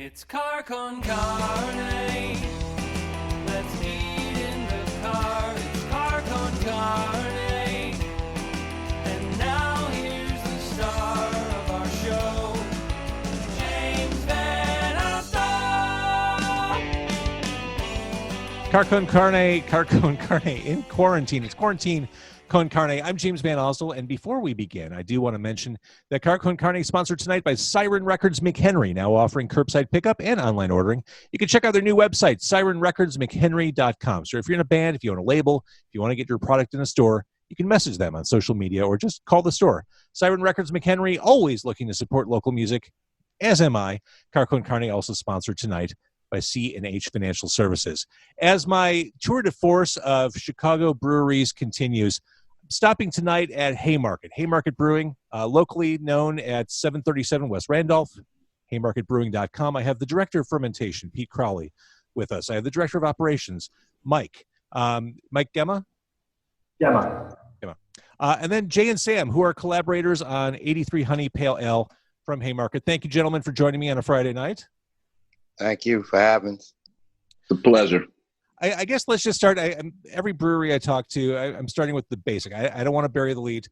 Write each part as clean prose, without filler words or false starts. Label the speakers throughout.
Speaker 1: It's car con carne. Let's eat in the car. It's car con carne. And now here's the star of our show, James Van Alstyne.
Speaker 2: Car con carne in quarantine. It's quarantine con carne. I'm James Van Alstyne, and before we begin, I do want to mention that Car con carne is sponsored tonight by Siren Records McHenry, now offering curbside pickup and online ordering. You can check out their new website, sirenrecordsmchenry.com. So if you're in a band, if you own a label, if you want to get your product in a store, you can message them on social media or just call the store. Siren Records McHenry, always looking to support local music, as am I. Car con carne also sponsored tonight by C&H Financial Services. As my tour de force of Chicago breweries continues, I'm stopping tonight at Haymarket Brewing, locally known at 737 West Randolph, haymarketbrewing.com. I have the director of fermentation, Pete Crowley, with us. I have the director of operations, Mike. Gemma?
Speaker 3: Gemma.
Speaker 2: And then Jay and Sam, who are collaborators on 83 Honey Pale Ale from Haymarket. Thank you, gentlemen, for joining me on a Friday night.
Speaker 4: Thank you for having us.
Speaker 5: It's a pleasure.
Speaker 2: I guess let's just start. Every brewery I talk to, I'm starting with the basic. I don't want to bury the lead.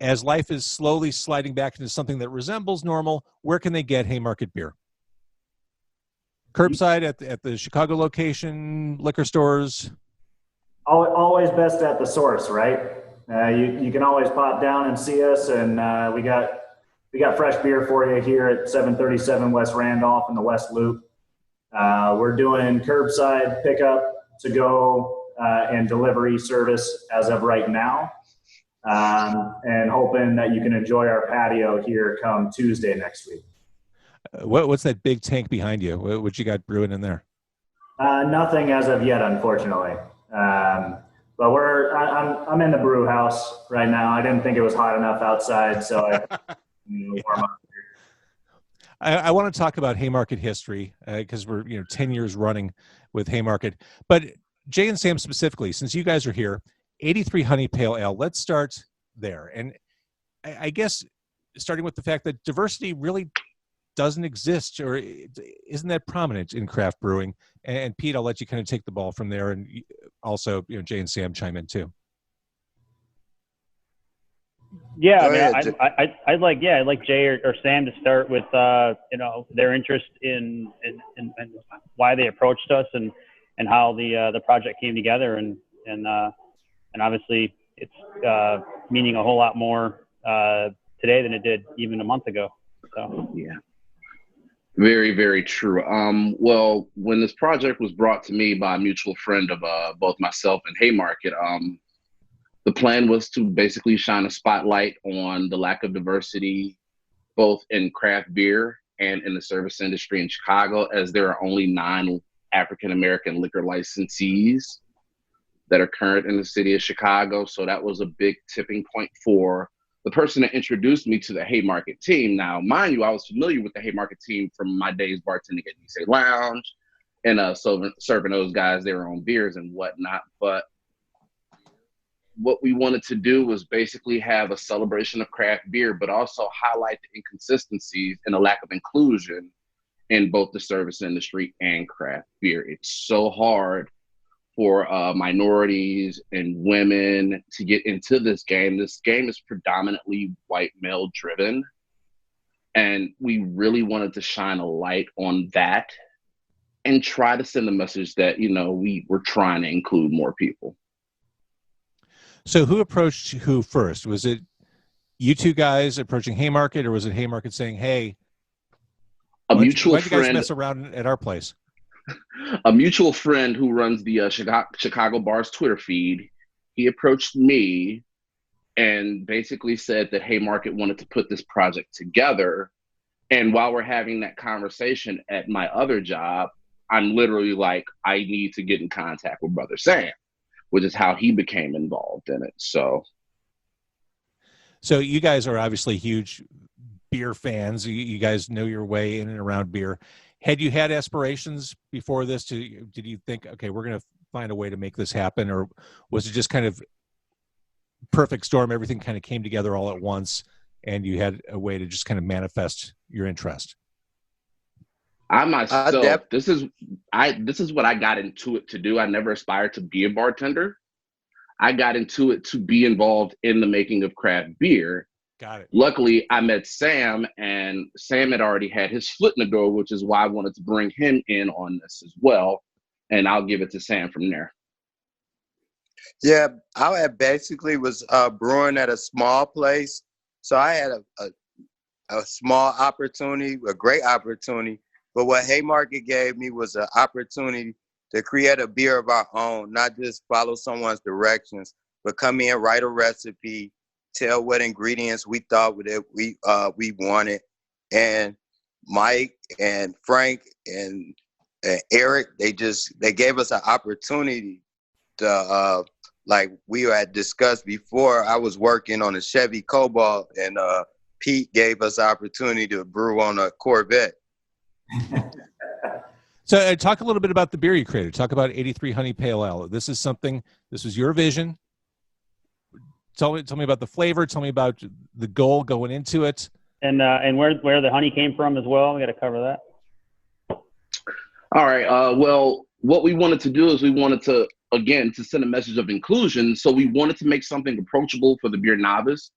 Speaker 2: As life is slowly sliding back into something that resembles normal, where can they get Haymarket beer? Curbside at the Chicago location, liquor stores?
Speaker 3: Always best at the source, right? You can always pop down and see us, and we got fresh beer for you here at 737 West Randolph in the West Loop. We're doing curbside pickup, to go, and delivery service as of right now, and hoping that you can enjoy our patio here come Tuesday next week.
Speaker 2: What's that big tank behind you? What you got brewing in there?
Speaker 3: Nothing as of yet, unfortunately. But I'm in the brew house right now. I didn't think it was hot enough outside, so I warm up.
Speaker 2: I want to talk about Haymarket history because we're 10 years running with Haymarket. But Jay and Sam specifically, since you guys are here, 83 Honey Pale Ale, let's start there. And I guess starting with the fact that diversity really doesn't exist or isn't that prominent in craft brewing. And Pete, I'll let you kind of take the ball from there, and also Jay and Sam chime in too.
Speaker 6: Yeah, I'd like Jay or Sam to start with their interest in why they approached us and how the project came together and obviously it's meaning a whole lot more today than it did even a month ago. So
Speaker 5: yeah, very, very true. Well, when this project was brought to me by a mutual friend of both myself and Haymarket, the plan was to basically shine a spotlight on the lack of diversity, both in craft beer and in the service industry in Chicago, as there are only 9 African-American liquor licensees that are current in the city of Chicago. So that was a big tipping point for the person that introduced me to the Haymarket team. Now, mind you, I was familiar with the Haymarket team from my days bartending at Nisei Lounge and serving those guys their own beers and whatnot. But what we wanted to do was basically have a celebration of craft beer, but also highlight the inconsistencies and the lack of inclusion in both the service industry and craft beer. It's so hard for minorities and women to get into this game. This game is predominantly white male driven. And we really wanted to shine a light on that and try to send a message that, we were trying to include more people.
Speaker 2: So who approached who first? Was it you two guys approaching Haymarket, or was it Haymarket saying, hey, why'd you guys mess around at our place?
Speaker 5: A mutual friend who runs the Chicago Bar's Twitter feed, he approached me and basically said that Haymarket wanted to put this project together. And while we're having that conversation at my other job, I'm literally like, I need to get in contact with Brother Sam, which is how he became involved in it. So
Speaker 2: you guys are obviously huge beer fans. You guys know your way in and around beer. Had you had aspirations before this? Did you think, okay, we're going to find a way to make this happen? Or was it just kind of perfect storm? Everything kind of came together all at once and you had a way to just kind of manifest your interest?
Speaker 5: I myself, this is what I got into it to do. I never aspired to be a bartender. I got into it to be involved in the making of craft beer.
Speaker 2: Got it.
Speaker 5: Luckily, I met Sam, and Sam had already had his foot in the door, which is why I wanted to bring him in on this as well. And I'll give it to Sam from there.
Speaker 4: Yeah, I had basically was brewing at a small place. So I had a small opportunity, a great opportunity. But what Haymarket gave me was an opportunity to create a beer of our own, not just follow someone's directions, but come in, write a recipe, tell what ingredients we thought we wanted. And Mike and Frank and Eric, they gave us an opportunity to, like we had discussed before, I was working on a Chevy Cobalt, and Pete gave us the opportunity to brew on a Corvette.
Speaker 2: So talk a little bit about the beer you created. Talk about 83 Honey Pale Ale. This was your vision. Tell me about the flavor. Tell me about the goal going into it.
Speaker 6: And where the honey came from as well. We got to cover that.
Speaker 5: All right. Well, what we wanted to do is we wanted to send a message of inclusion. So we wanted to make something approachable for the beer novice,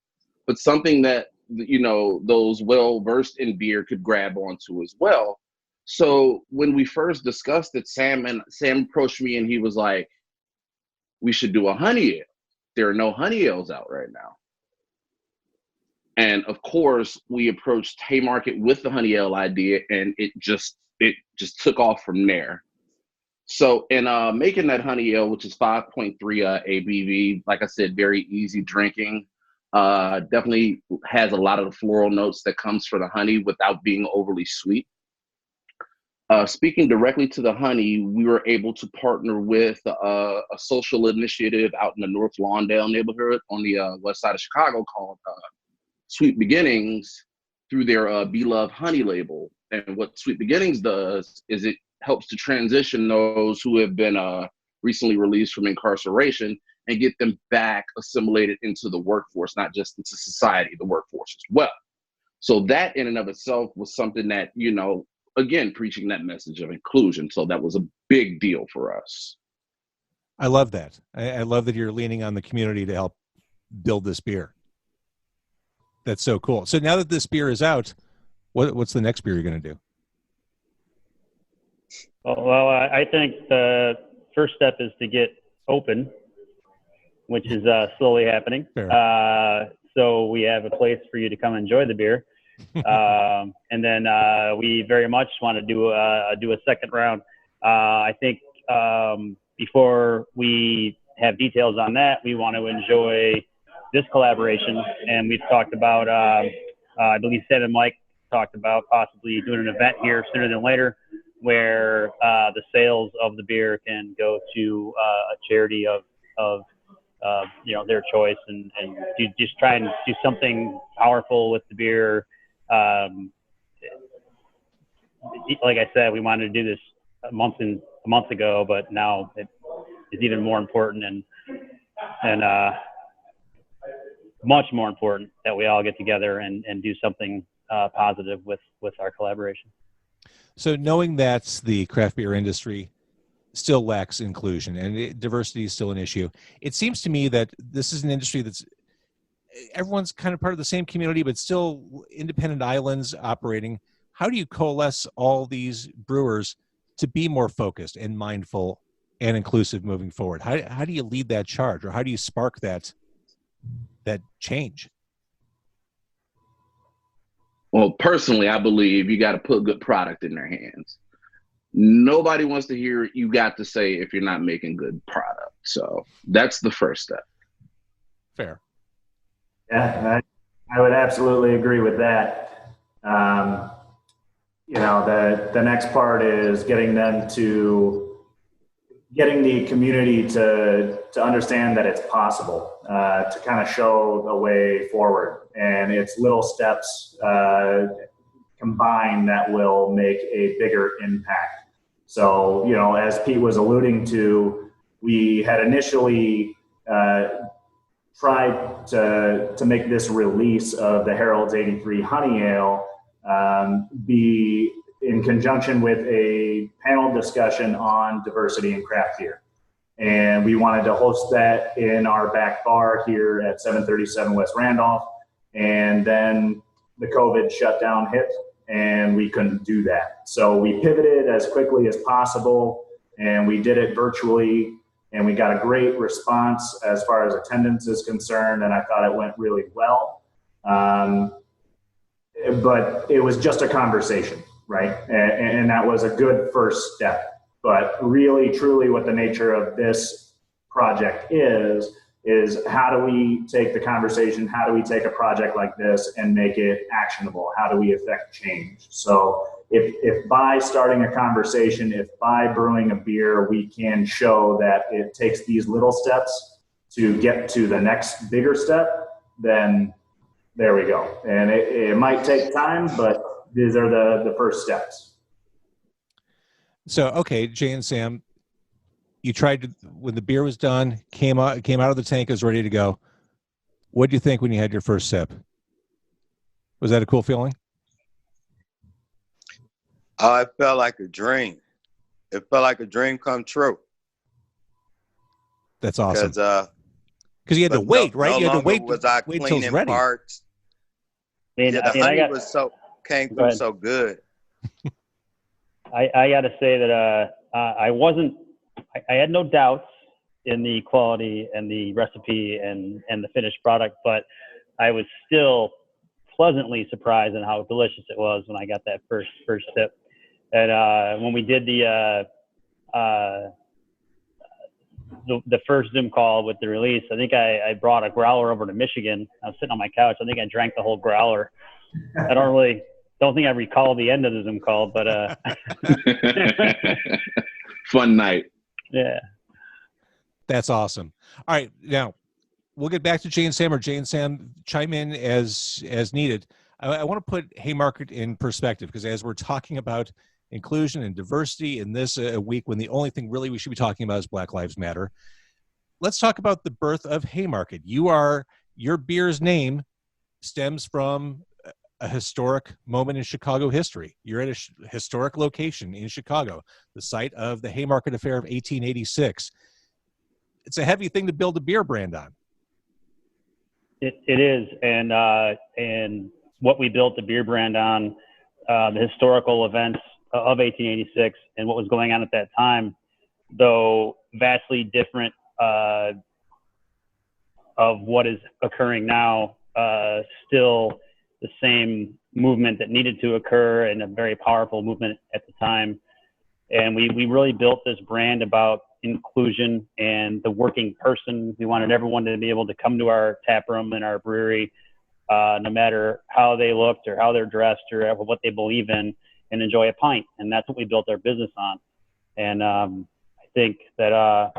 Speaker 5: but something that, those well-versed in beer could grab onto as well. So when we first discussed it, Sam approached me and he was like, we should do a honey ale. There are no honey ales out right now. And of course, we approached Haymarket with the honey ale idea, and it just took off from there. So in making that honey ale, which is 5.3 ABV, like I said, very easy drinking, definitely has a lot of the floral notes that comes from the honey without being overly sweet. Speaking directly to the honey, we were able to partner with a social initiative out in the North Lawndale neighborhood on the west side of Chicago called Sweet Beginnings through their Be Love Honey label. And what Sweet Beginnings does is it helps to transition those who have been recently released from incarceration and get them back assimilated into the workforce, not just into society, the workforce as well. So that in and of itself was something that, again, preaching that message of inclusion. So that was a big deal for us.
Speaker 2: I love that. I love that you're leaning on the community to help build this beer. That's so cool. So now that this beer is out, what's the next beer you're going to do?
Speaker 6: Well, I think the first step is to get open, which is slowly happening. So we have a place for you to come enjoy the beer. And then we very much want to do a second round. I think before we have details on that, we want to enjoy this collaboration. And we've talked about, I believe Sam and Mike talked about possibly doing an event here sooner than later, where the sales of the beer can go to a charity of their choice, and just try and do something powerful with the beer. Like I said, we wanted to do this a month ago, but now it is even more important and much more important that we all get together and do something positive with our collaboration.
Speaker 2: So knowing that the craft beer industry still lacks inclusion and diversity is still an issue, it seems to me that this is an industry that's everyone's kind of part of the same community, but still independent islands operating. How do you coalesce all these brewers to be more focused and mindful and inclusive moving forward? How do you lead that charge, or how do you spark that change?
Speaker 5: Well, personally, I believe you got to put good product in their hands. Nobody wants to hear you got to say if you're not making good product. So that's the first step.
Speaker 2: Fair.
Speaker 3: Yeah, I would absolutely agree with that. The next part is getting the community to understand that it's possible, to kind of show the way forward. And it's little steps combined that will make a bigger impact. So, as Pete was alluding to, we had initially tried to make this release of the Harold's 83 Honey Ale be in in conjunction with a panel discussion on diversity in craft beer. And we wanted to host that in our back bar here at 737 West Randolph. And then the COVID shutdown hit and we couldn't do that. So we pivoted as quickly as possible and we did it virtually, and we got a great response as far as attendance is concerned, and I thought it went really well. But it was just a conversation, right? And that was a good first step. But really, truly what the nature of this project is how do we take the conversation, how do we take a project like this and make it actionable? How do we affect change? So if by starting a conversation, if by brewing a beer, we can show that it takes these little steps to get to the next bigger step, then there we go. And it might take time, but these are the first steps.
Speaker 2: So, okay, Jay and Sam, you tried to, when the beer was done, came out of the tank, was ready to go. What did you think when you had your first sip? Was that a cool feeling?
Speaker 4: Oh, it felt like a dream. It felt like a dream come true.
Speaker 2: That's awesome. Because you had to wait, right? You had to wait.
Speaker 4: Was I
Speaker 2: wait
Speaker 4: cleaning
Speaker 2: till it's ready.
Speaker 4: parts?
Speaker 6: And,
Speaker 4: yeah, the honey came through so good.
Speaker 6: I got to say that I had no doubts in the quality and the recipe and the finished product, but I was still pleasantly surprised in how delicious it was when I got that first sip. And when we did the first Zoom call with the release, I think I brought a growler over to Michigan. I was sitting on my couch. I think I drank the whole growler. I don't think I recall the end of the Zoom call, but
Speaker 5: fun night.
Speaker 6: Yeah.
Speaker 2: That's awesome. All right, now we'll get back to Jay and Sam, or Jay and Sam chime in as needed. I want to put Haymarket in perspective, because as we're talking about inclusion and diversity in this week, when the only thing really we should be talking about is Black Lives Matter, let's talk about the birth of Haymarket. Your beer's name stems from a historic moment in Chicago history. You're at a historic location in Chicago, the site of the Haymarket Affair of 1886. It's a heavy thing to build a beer brand on.
Speaker 6: It is, and what we built the beer brand on, the historical events of 1886 and what was going on at that time, though vastly different of what is occurring now, still the same movement that needed to occur, and a very powerful movement at the time. And we really built this brand about inclusion and the working person. We wanted everyone to be able to come to our tap room and our brewery, no matter how they looked or how they're dressed or what they believe in, and enjoy a pint. And that's what we built our business on. And I think that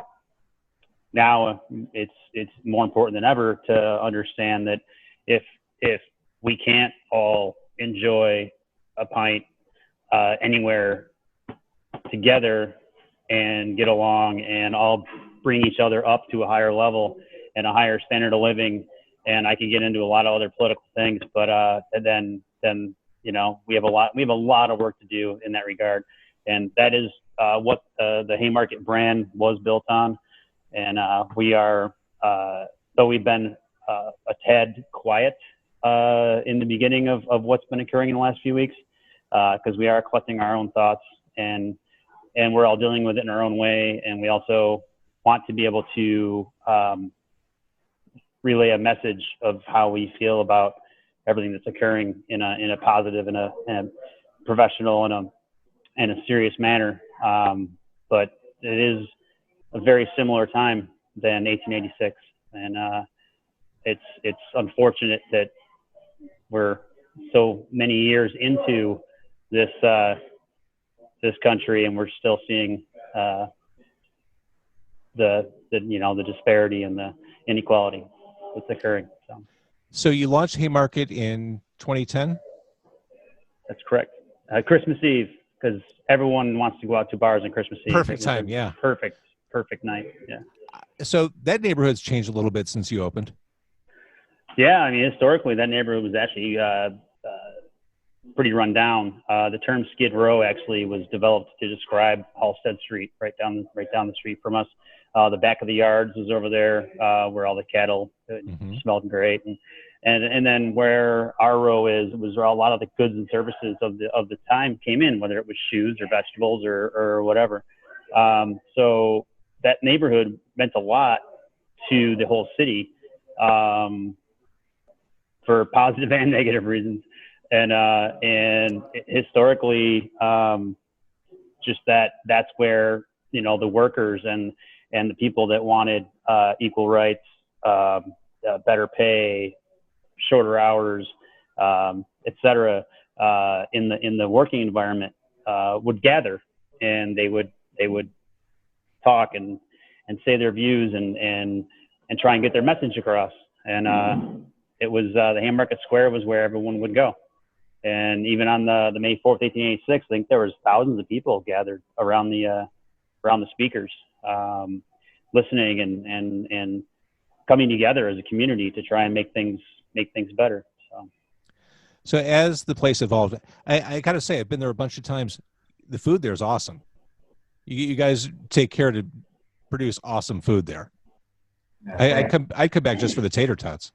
Speaker 6: now it's more important than ever to understand that if we can't all enjoy a pint anywhere together and get along and all bring each other up to a higher level and a higher standard of living. And I can get into a lot of other political things, but then we have a lot of work to do in that regard. And that is what the Haymarket brand was built on. And we are, though we've been a tad quiet in the beginning of what's been occurring in the last few weeks, because we are collecting our own thoughts, and we're all dealing with it in our own way. And we also want to be able to relay a message of how we feel about everything that's occurring in a positive and a professional and a serious manner. But it is a very similar time than 1886, and it's unfortunate that we're so many years into this country, and we're still seeing the disparity and the inequality that's occurring.
Speaker 2: So you launched Haymarket in 2010?
Speaker 6: That's correct. Christmas Eve, because everyone wants to go out to bars on Christmas Eve.
Speaker 2: Perfect time, yeah.
Speaker 6: Perfect night, yeah.
Speaker 2: So that neighborhood's changed a little bit since you opened.
Speaker 6: Yeah, I mean, historically, that neighborhood was actually pretty run down. The term Skid Row actually was developed to describe Halstead Street, right down the street from us. The back of the yards was over there, where all the cattle smelled great, and then where our row was where a lot of the goods and services of the time came in, whether it was shoes or vegetables or whatever. So that neighborhood meant a lot to the whole city, for positive and negative reasons. And historically, just that's where, the workers and the people that wanted equal rights, better pay, shorter hours, et cetera, in the working environment, would gather, and they would talk and say their views and try and get their message across. And it was the Haymarket Square was where everyone would go. And even on the May 4th, 1886, I think there was thousands of people gathered around the speakers, listening and coming together as a community to try and make things better.
Speaker 2: So as the place evolved, I got to say, I've been there a bunch of times. The food there is awesome. You guys take care to produce awesome food there. I'd come back just for the tater tots.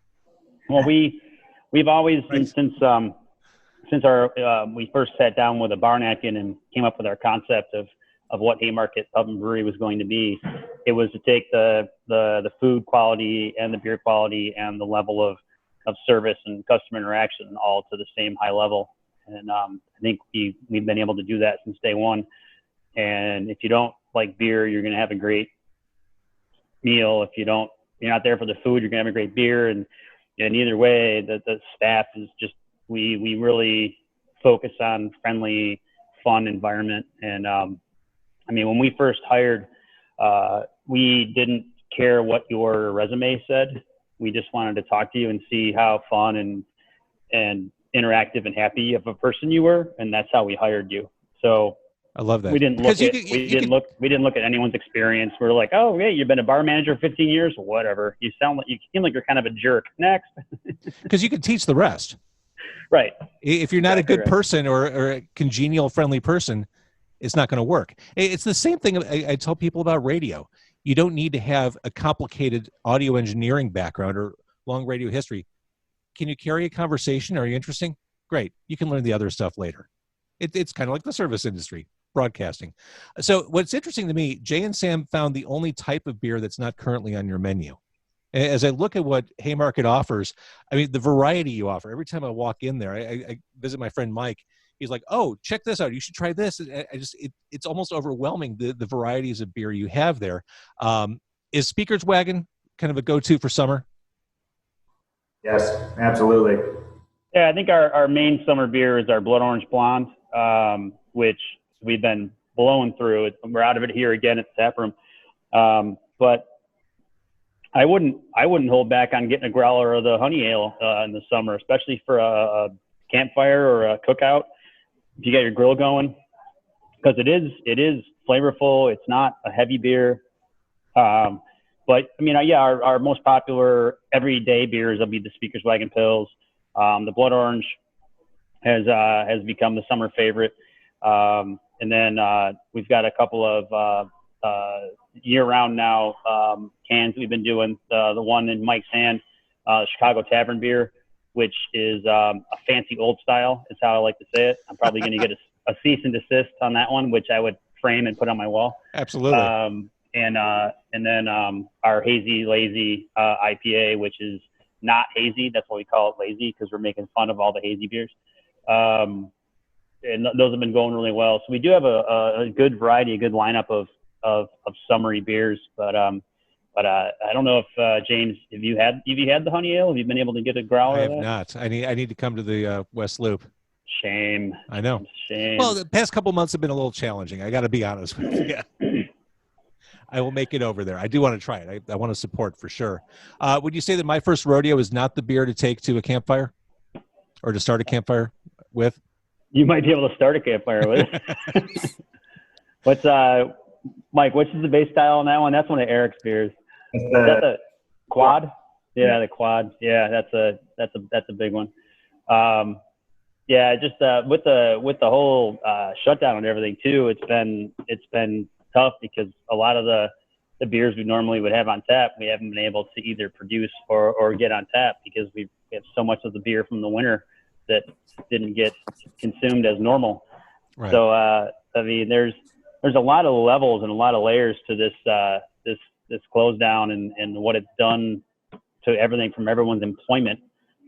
Speaker 6: Well, we've always since we first sat down with a bar napkin and came up with our concept of what Haymarket Pub and Brewery was going to be, it was to take the food quality and the beer quality and the level of service and customer interaction all to the same high level. And I think we've been able to do that since day one. And if you don't like beer, you're going to have a great meal. If you're not there for the food, you're going to have a great beer. And either way, the staff is just, we really focus on friendly, fun environment. And when we first hired, we didn't care what your resume said. We just wanted to talk to you and see how fun and interactive and happy of a person you were, and that's how we hired you. So
Speaker 2: I love that.
Speaker 6: We didn't look at anyone's experience. We're like, oh, yeah, you've been a bar manager for 15 years, whatever. You seem like you're kind of a jerk. Next.
Speaker 2: Because you can teach the rest.
Speaker 6: Right.
Speaker 2: If you're not a good person or a congenial, friendly person, it's not going to work. It's the same thing I tell people about radio. You don't need to have a complicated audio engineering background or long radio history. Can you carry a conversation? Are you interesting? Great. You can learn the other stuff later. It's kind of like the service industry, broadcasting. So what's interesting to me, Jay and Sam found the only type of beer that's not currently on your menu. As I look at what Haymarket offers, the variety you offer. Every time I walk in there, I visit my friend Mike. He's like, oh, check this out. You should try this. It's almost overwhelming, the varieties of beer you have there. Is Speaker's Wagon kind of a go-to for summer?
Speaker 3: Yes, absolutely.
Speaker 6: Yeah, I think our main summer beer is our Blood Orange Blonde, which we've been blowing through. We're out of it here again at the tap room. But I wouldn't hold back on getting a growler of the honey ale in the summer, especially for a campfire or a cookout. If you got your grill going, because it is flavorful. It's not a heavy beer. But our most popular everyday beers will be the Speaker's Wagon Pils. The Blood Orange has become the summer favorite. And then we've got a couple of year-round now cans we've been doing. The one in Mike's hand, Chicago Tavern beer, which is a fancy old style, is how I like to say it. I'm probably going to get a cease and desist on that one, which I would frame and put on my wall.
Speaker 2: Absolutely.
Speaker 6: And then our Hazy Lazy IPA, which is not hazy. That's why we call it lazy, because we're making fun of all the hazy beers. And those have been going really well. So we do have a good variety, a good lineup of summery beers. But I don't know if James, have you had the honey ale? Have you been able to get a growler?
Speaker 2: I have not. I need to come to the West Loop.
Speaker 6: Shame.
Speaker 2: I know.
Speaker 6: Shame.
Speaker 2: Well, the past couple months have been a little challenging. I got to be honest with you. Yeah. I will make it over there. I do want to try it. I want to support for sure. Would you say that My First Rodeo is not the beer to take to a campfire or to start a campfire with?
Speaker 6: You might be able to start a campfire with it. Mike, which is the base style on that one? That's one of Eric's beers. Is that the quad? Yeah, the quad. Yeah, that's a big one. Yeah, just with the whole shutdown and everything too, it's been tough because a lot of the beers we normally would have on tap, we haven't been able to either produce or get on tap because we have so much of the beer from the winter that didn't get consumed as normal.
Speaker 2: Right.
Speaker 6: So I mean, there's a lot of levels and a lot of layers to this close down and what it's done to everything from everyone's employment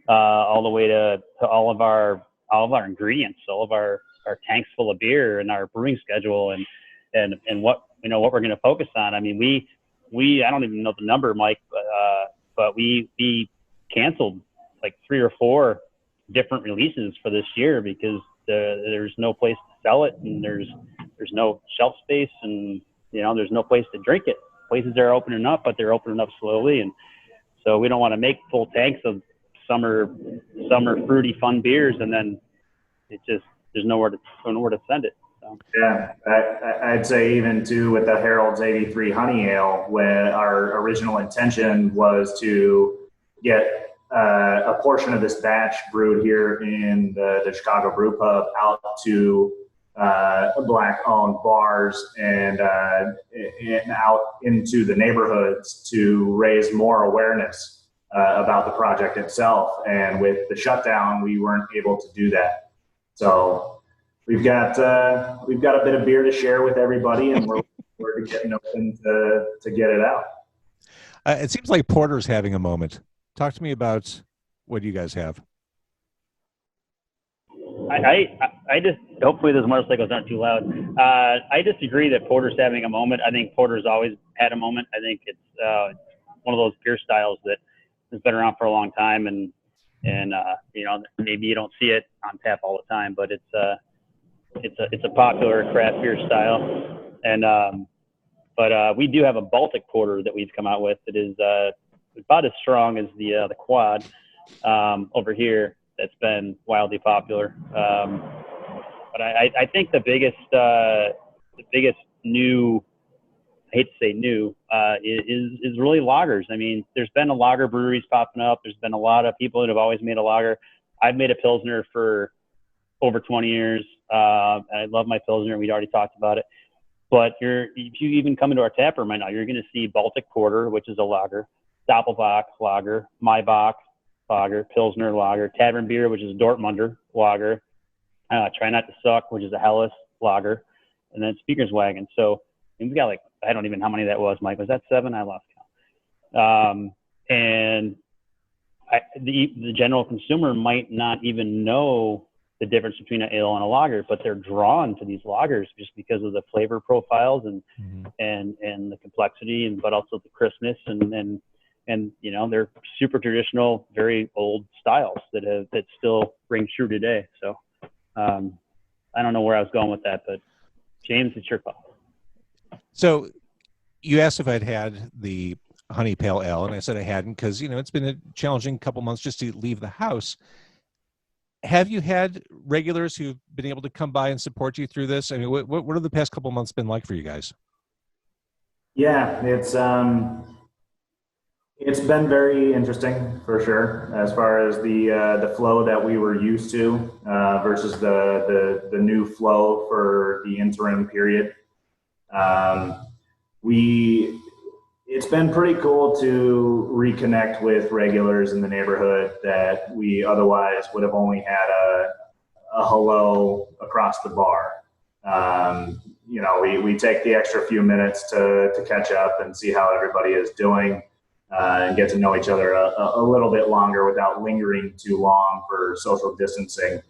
Speaker 6: all the way to all of our ingredients, all of our tanks full of beer and our brewing schedule and what what we're going to focus on. I mean, we I don't even know the number, Mike, but we canceled like 3 or 4 different releases for this year because there's no place to sell it and there's no shelf space and there's no place to drink it. Places are opening up, but they're opening up slowly, and so we don't want to make full tanks of summer fruity fun beers and then there's nowhere to send it. So.
Speaker 3: Yeah, I'd say even too with the Harold's 83 Honey Ale, when our original intention was to get a portion of this batch brewed here in the Chicago Brew Pub out to Black-owned bars and out into the neighborhoods to raise more awareness about the project itself. And with the shutdown, we weren't able to do that. So we've got a bit of beer to share with everybody, and we're getting open to get it out.
Speaker 2: It seems like Porter's having a moment. Talk to me about what you guys have.
Speaker 6: I just, hopefully those motorcycles aren't too loud. I disagree that Porter's having a moment. I think Porter's always had a moment. I think it's one of those beer styles that has been around for a long time, and maybe you don't see it on tap all the time, but it's a popular craft beer style. And but we do have a Baltic Porter that we've come out with that is about as strong as the Quad over here. That's been wildly popular. But I think the biggest new, I hate to say new, is really lagers. I mean, there's been a lager breweries popping up. There's been a lot of people that have always made a lager. I've made a Pilsner for over 20 years. I love my Pilsner. We'd already talked about it. But if you even come into our tap room right now, you're going to see Baltic Porter, which is a lager, Doppelbock lager, Maibach lager, Pilsner lager, Tavern Beer, which is Dortmunder lager, Try Not to Suck, which is a Helles lager, and then Speaker's Wagon. So we've got like, I don't even know how many that was, Mike. Was that 7? I lost count. And the general consumer might not even know the difference between an ale and a lager, but they're drawn to these lagers just because of the flavor profiles and the complexity, but also the crispness and they're super traditional, very old styles that still ring true today. So I don't know where I was going with that, but James, it's your call.
Speaker 2: So you asked if I'd had the Honey Pale Ale, and I said I hadn't because, it's been a challenging couple months just to leave the house. Have you had regulars who've been able to come by and support you through this? I mean, what have the past couple months been like for you guys?
Speaker 3: Yeah, it's been very interesting for sure, as far as the flow that we were used to versus the new flow for the interim period. It's been pretty cool to reconnect with regulars in the neighborhood that we otherwise would have only had a hello across the bar. We take the extra few minutes to catch up and see how everybody is doing and get to know each other a little bit longer without lingering too long for social distancing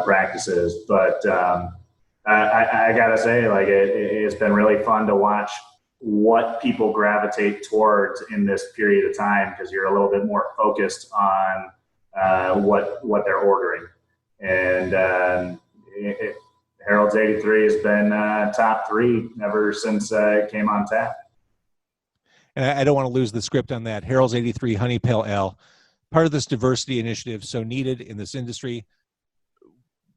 Speaker 3: practices. But I gotta say, like, it's been really fun to watch what people gravitate towards in this period of time, because you're a little bit more focused on what they're ordering. And Harold's 83 has been top 3 ever since it came on tap.
Speaker 2: And I don't want to lose the script on that. Harold's 83 Honey Pale Ale, part of this diversity initiative so needed in this industry.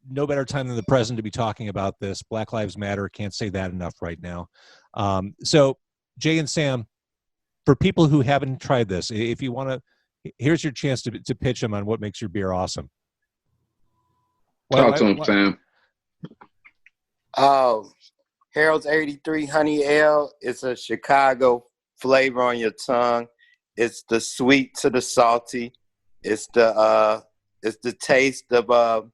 Speaker 2: No better time than the present to be talking about this. Black Lives Matter. Can't say that enough right now. So Jay and Sam, for people who haven't tried this, if you want to, here's your chance to pitch them on what makes your beer awesome.
Speaker 5: Talk to him, Sam.
Speaker 4: Oh, Harold's 83 Honey Ale. It's a Chicago flavor on your tongue. It's the sweet to the salty. It's the taste of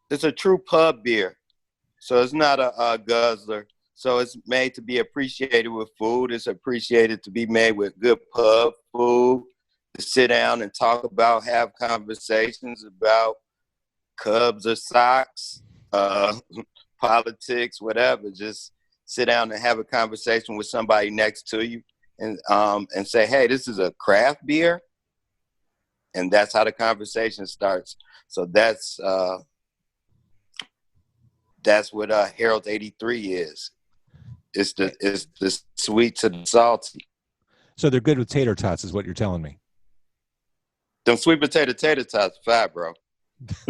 Speaker 4: it's a true pub beer. So it's not a guzzler. So it's made to be appreciated with food. It's appreciated to be made with good pub food, to sit down and talk about, have conversations about Cubs or Sox, politics, whatever. Just sit down and have a conversation with somebody next to you and say, hey, this is a craft beer. And that's how the conversation starts. So that's what Harold 83 is. It's the sweet to the salty.
Speaker 2: So they're good with tater tots, is what you're telling me.
Speaker 4: Them sweet potato tater tots, fat, bro.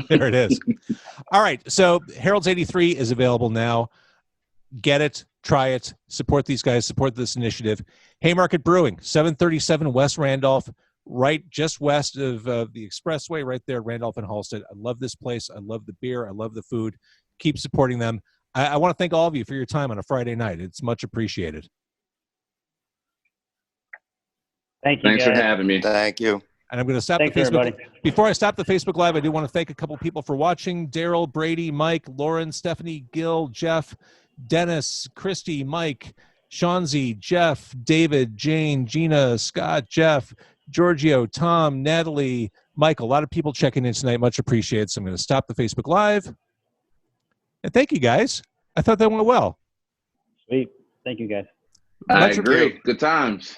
Speaker 2: There it is. All right. So Harold's 83 is available now. Get it, try it, support these guys, support this initiative. Haymarket Brewing, 737 West Randolph, right just west of the expressway, right there, Randolph and Halstead. I love this place. I love the beer. I love the food. Keep supporting them. I want to thank all of you for your time on a Friday night. It's much appreciated.
Speaker 6: Thank you.
Speaker 5: Thanks
Speaker 6: guys.
Speaker 5: for having me.
Speaker 4: Thank you.
Speaker 2: And I'm going to stop
Speaker 6: Thanks,
Speaker 2: the Facebook.
Speaker 6: everybody.
Speaker 2: Before I stop the Facebook Live, I do want to thank a couple people for watching. Daryl, Brady, Mike, Lauren, Stephanie, Gil, Jeff, Dennis, Christy, Mike, Shanzi, Jeff, David, Jane, Gina, Scott, Jeff, Giorgio, Tom, Natalie, Michael. A lot of people checking in tonight. Much appreciated. So I'm going to stop the Facebook Live. And thank you, guys. I thought that went well.
Speaker 6: Sweet. Thank you, guys.
Speaker 5: I agree. Good times.